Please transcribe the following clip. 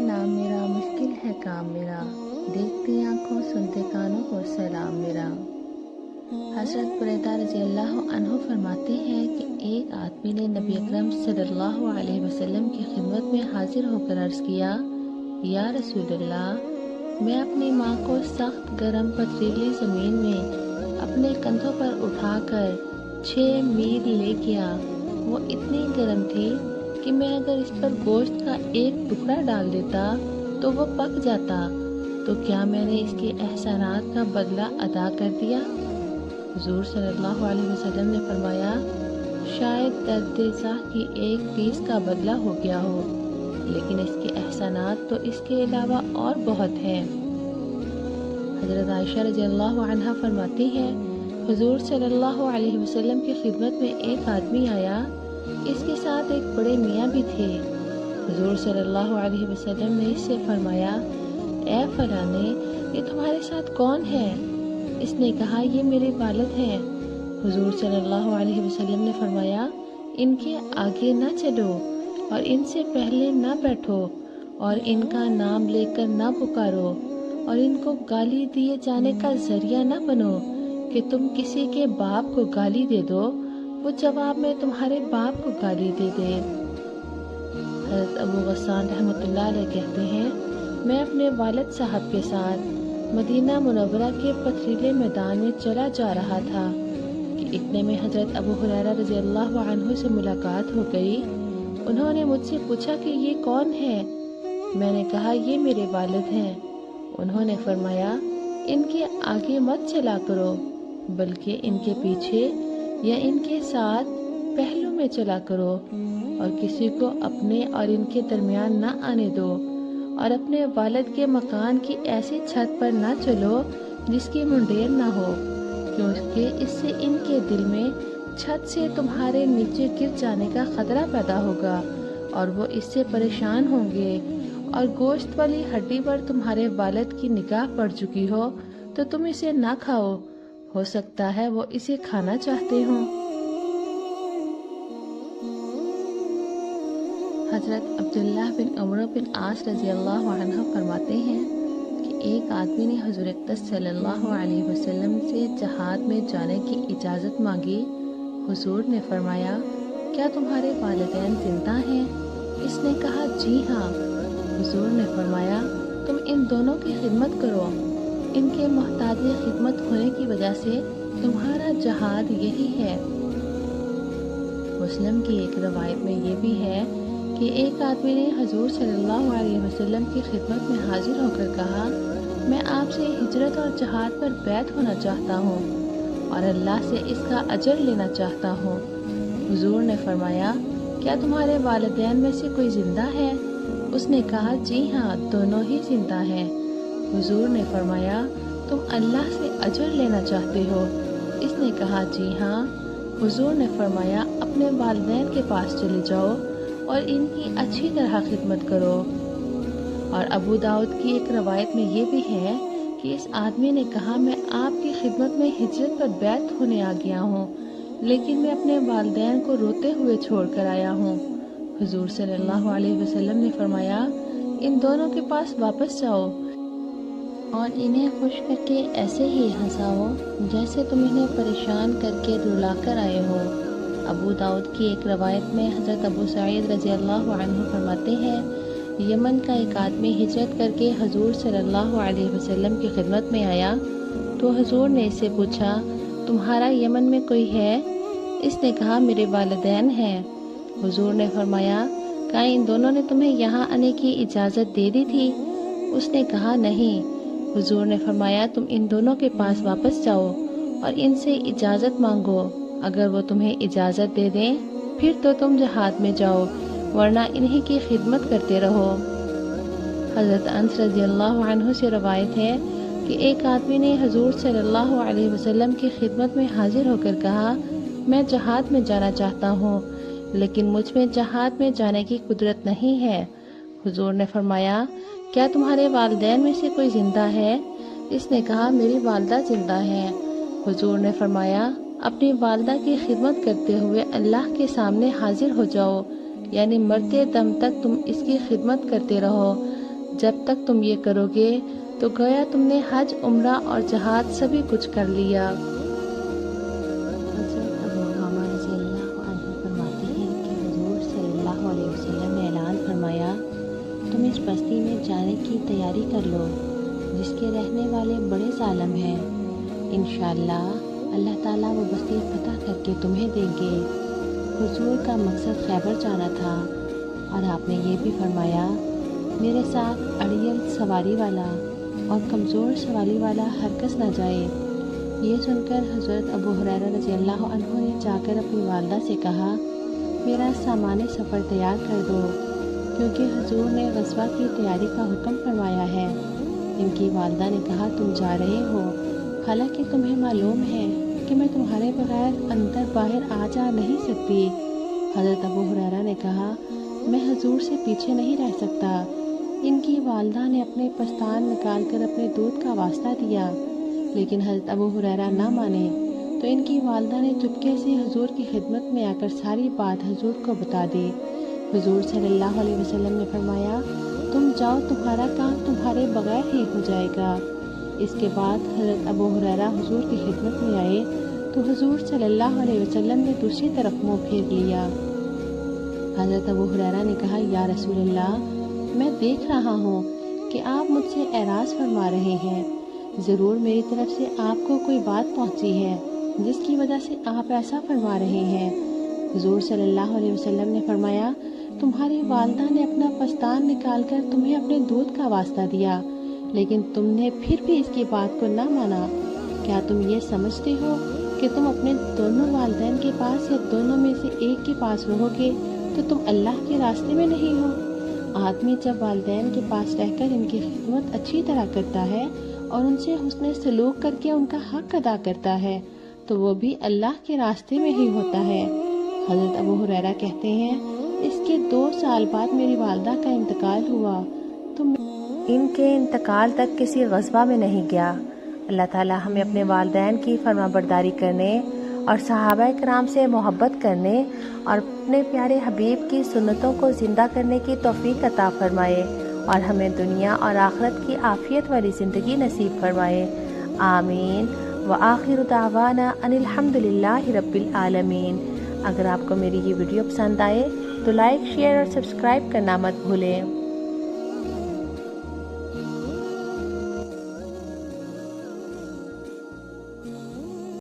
نام میرا، مشکل ہے کام میرا، دیکھتی آنکھوں سنتے کانوں کو سلام میرا۔ حضرت بریدہ رضی اللہ عنہ فرماتے ہیں کہ ایک آدمی نے نبی اکرم صلی اللہ علیہ وسلم کی خدمت میں حاضر ہو کر عرض کیا، یا رسول اللہ، میں اپنی ماں کو سخت گرم پتھریلی زمین میں اپنے کندھوں پر اٹھا کر 6 میل لے گیا۔ وہ اتنی گرم تھی کہ میں اگر اس پر گوشت کا ایک ٹکڑا ڈال دیتا تو وہ پک جاتا، تو کیا میں نے اس کے احسانات کا بدلہ ادا کر دیا؟ حضور صلی اللہ علیہ وسلم نے فرمایا، شاید درد ساہ کی 1 پیس کا بدلہ ہو گیا ہو، لیکن اس کے احسانات تو اس کے علاوہ اور بہت ہیں۔ حضرت عائشہ رضی اللہ عنہا فرماتی ہیں، حضور صلی اللہ علیہ وسلم کی خدمت میں ایک آدمی آیا، اس کے ساتھ ایک بڑے میاں بھی تھے۔ حضور صلی اللہ علیہ وسلم نے اس سے فرمایا، اے فلانے، یہ تمہارے ساتھ کون ہے؟ اس نے کہا، یہ میرے والد ہیں۔ حضور صلی اللہ علیہ وسلم نے فرمایا، ان کے آگے نہ چلو اور ان سے پہلے نہ بیٹھو اور ان کا نام لے کر نہ پکارو اور ان کو گالی دیے جانے کا ذریعہ نہ بنو کہ تم کسی کے باپ کو گالی دے دو، وہ جواب میں تمہارے باپ کو گالی دے دے۔ حضرت ابو غسان رحمۃ اللہ علیہ کہتے ہیں، میں اپنے والد صاحب کے ساتھ مدینہ منورہ کے پتھریلے میدان میں چلا جا رہا تھا کہ اتنے میں حضرت ابو ہریرہ رضی اللہ عنہ سے ملاقات ہو گئی۔ انہوں نے مجھ سے پوچھا کہ یہ کون ہے؟ میں نے کہا، یہ میرے والد ہیں۔ انہوں نے فرمایا، ان کے آگے مت چلا کرو بلکہ ان کے پیچھے یا ان کے ساتھ پہلو میں چلا کرو، اور کسی کو اپنے اور ان کے درمیان نہ آنے دو، اور اپنے والد کے مکان کی ایسی چھت پر نہ چلو جس کی منڈیر نہ ہو، کیونکہ اس سے ان کے دل میں چھت سے تمہارے نیچے گر جانے کا خطرہ پیدا ہوگا اور وہ اس سے پریشان ہوں گے، اور گوشت والی ہڈی پر تمہارے والد کی نگاہ پڑ چکی ہو تو تم اسے نہ کھاؤ، ہو سکتا ہے وہ اسے کھانا چاہتے ہوں۔ حضرت عبداللہ بن عمرو بن عاص رضی اللہ عنہ فرماتے ہیں کہ ایک آدمی نے حضور اقدس صلی اللہ علیہ وسلم سے جہاد میں جانے کی اجازت مانگی۔ حضور نے فرمایا، کیا تمہارے والدین زندہ ہیں؟ اس نے کہا، جی ہاں۔ حضور نے فرمایا، تم ان دونوں کی خدمت کرو، ان کے محتاج خدمت ہونے کی وجہ سے تمہارا جہاد یہی ہے۔ مسلم کی ایک روایت میں یہ بھی ہے کہ ایک آدمی نے حضور صلی اللہ علیہ وسلم کی خدمت میں حاضر ہو کر کہا، میں آپ سے ہجرت اور جہاد پر بیعت ہونا چاہتا ہوں اور اللہ سے اس کا اجر لینا چاہتا ہوں۔ حضور نے فرمایا، کیا تمہارے والدین میں سے کوئی زندہ ہے؟ اس نے کہا، جی ہاں، دونوں ہی زندہ ہیں۔ حضور نے فرمایا، تم اللہ سے اجر لینا چاہتے ہو؟ اس نے کہا، جی ہاں۔ حضور نے فرمایا، اپنے والدین کے پاس چلے جاؤ اور ان کی اچھی طرح خدمت کرو۔ اور ابو داؤد کی ایک روایت میں یہ بھی ہے کہ اس آدمی نے کہا، میں آپ کی خدمت میں ہجرت پر بیعت ہونے آ گیا ہوں، لیکن میں اپنے والدین کو روتے ہوئے چھوڑ کر آیا ہوں۔ حضور صلی اللہ علیہ وسلم نے فرمایا، ان دونوں کے پاس واپس جاؤ اور انہیں خوش کر کے ایسے ہی ہنساؤ جیسے تم انہیں پریشان کر کے رلا کر آئے ہو۔ ابو داؤد کی ایک روایت میں حضرت ابو سعید رضی اللہ عنہ فرماتے ہیں، یمن کا ایک آدمی ہجرت کر کے حضور صلی اللہ علیہ وسلم کی خدمت میں آیا تو حضور نے اس سے پوچھا، تمہارا یمن میں کوئی ہے؟ اس نے کہا، میرے والدین ہیں۔ حضور نے فرمایا، کیا ان دونوں نے تمہیں یہاں آنے کی اجازت دے دی تھی؟ اس نے کہا، نہیں۔ حضور نے فرمایا، تم ان دونوں کے پاس واپس جاؤ اور ان سے اجازت مانگو، اگر وہ تمہیں اجازت دے دیں پھر تو تم جہاد میں جاؤ، ورنہ انہی کی خدمت کرتے رہو۔ حضرت انس رضی اللہ عنہ سے روایت ہے کہ ایک آدمی نے حضور صلی اللہ علیہ وسلم کی خدمت میں حاضر ہو کر کہا، میں جہاد میں جانا چاہتا ہوں لیکن مجھ میں جہاد میں جانے کی قدرت نہیں ہے۔ حضور نے فرمایا، کیا تمہارے والدین میں سے کوئی زندہ ہے؟ اس نے کہا، میری والدہ زندہ ہے۔ حضور نے فرمایا، اپنی والدہ کی خدمت کرتے ہوئے اللہ کے سامنے حاضر ہو جاؤ، یعنی مرتے دم تک تم اس کی خدمت کرتے رہو جب تک تم یہ کرو گے تو گویا تم نے حج، عمرہ اور جہاد سبھی کچھ کر لیا۔ حضرت ابو امامہ رضی اللہ عنہ فرماتے ہیں کہ حضور صلی اللہ علیہ وسلم نے اعلان فرمایا، تم اس بستی میں جانے کی تیاری کر لو جس کے رہنے والے بڑے ظالم ہیں، انشاءاللہ اللہ تعالیٰ وہ بستی فتح کر کے تمہیں دیں گے۔ حضور کا مقصد خیبر جانا تھا اور آپ نے یہ بھی فرمایا، میرے ساتھ اڑیل سواری والا اور کمزور سواری والا ہرگز نہ جائے۔ یہ سن کر حضرت ابو ہریرہ رضی اللہ عنہ نے جا کر اپنی والدہ سے کہا، میرا سامان سفر تیار کر دو، کیونکہ حضور نے غزوہ کی تیاری کا حکم فرمایا ہے۔ ان کی والدہ نے کہا، تم جا رہے ہو، حالانکہ تمہیں معلوم ہے کہ میں تمہارے بغیر اندر باہر آ جا نہیں سکتی۔ حضرت ابو ہریرہ نے کہا، میں حضور سے پیچھے نہیں رہ سکتا۔ ان کی والدہ نے اپنے پستان نکال کر اپنے دودھ کا واسطہ دیا، لیکن حضرت ابو ہریرہ نہ مانے تو ان کی والدہ نے چپکے سے حضور کی خدمت میں آ کر ساری بات حضور کو بتا دی۔ حضور صلی اللہ علیہ وسلم نے فرمایا، تم جاؤ، تمہارا کام تمہارے بغیر ہی ہو جائے گا۔ اس کے بعد حضرت ابو ہریرہ حضور کی خدمت میں آئے تو حضور صلی اللہ علیہ وسلم نے دوسری طرف منہ پھیر لیا۔ حضرت ابو ہریرہ نے کہا، یا رسول اللہ، میں دیکھ رہا ہوں کہ آپ مجھ سے اعراض فرما رہے ہیں، ضرور میری طرف سے آپ کو کوئی بات پہنچی ہے جس کی وجہ سے آپ ایسا فرما رہے ہیں۔ حضور صلی اللہ علیہ وسلم نے فرمایا، تمہاری والدہ نے اپنا پستان نکال کر تمہیں اپنے دودھ کا واسطہ دیا، لیکن تم نے پھر بھی اس کی بات کو نہ مانا۔ کیا تم یہ سمجھتے ہو کہ تم اپنے دونوں والدین کے پاس یا دونوں میں سے ایک کے پاس رہو گے تو تم اللہ کے راستے میں نہیں ہو؟ آدمی جب والدین کے پاس رہ کر ان کی خدمت اچھی طرح کرتا ہے اور ان سے حسن سلوک کر کے ان کا حق ادا کرتا ہے تو وہ بھی اللہ کے راستے میں ہی ہوتا ہے۔ حضرت ابو ہریرہ کہتے ہیں، اس کے 2 سال بعد میری والدہ کا انتقال ہوا تو ان کے انتقال تک کسی غزوہ میں نہیں گیا۔ اللہ تعالیٰ ہمیں اپنے والدین کی فرما برداری کرنے اور صحابہ کرام سے محبت کرنے اور اپنے پیارے حبیب کی سنتوں کو زندہ کرنے کی توفیق عطا فرمائے اور ہمیں دنیا اور آخرت کی عافیت والی زندگی نصیب فرمائے، آمین۔ وآخر دعوانا ان الحمد للہ رب العالمین۔ اگر آپ کو میری یہ ویڈیو پسند آئے تو لائک، شیئر اور سبسکرائب کرنا مت بھولیں۔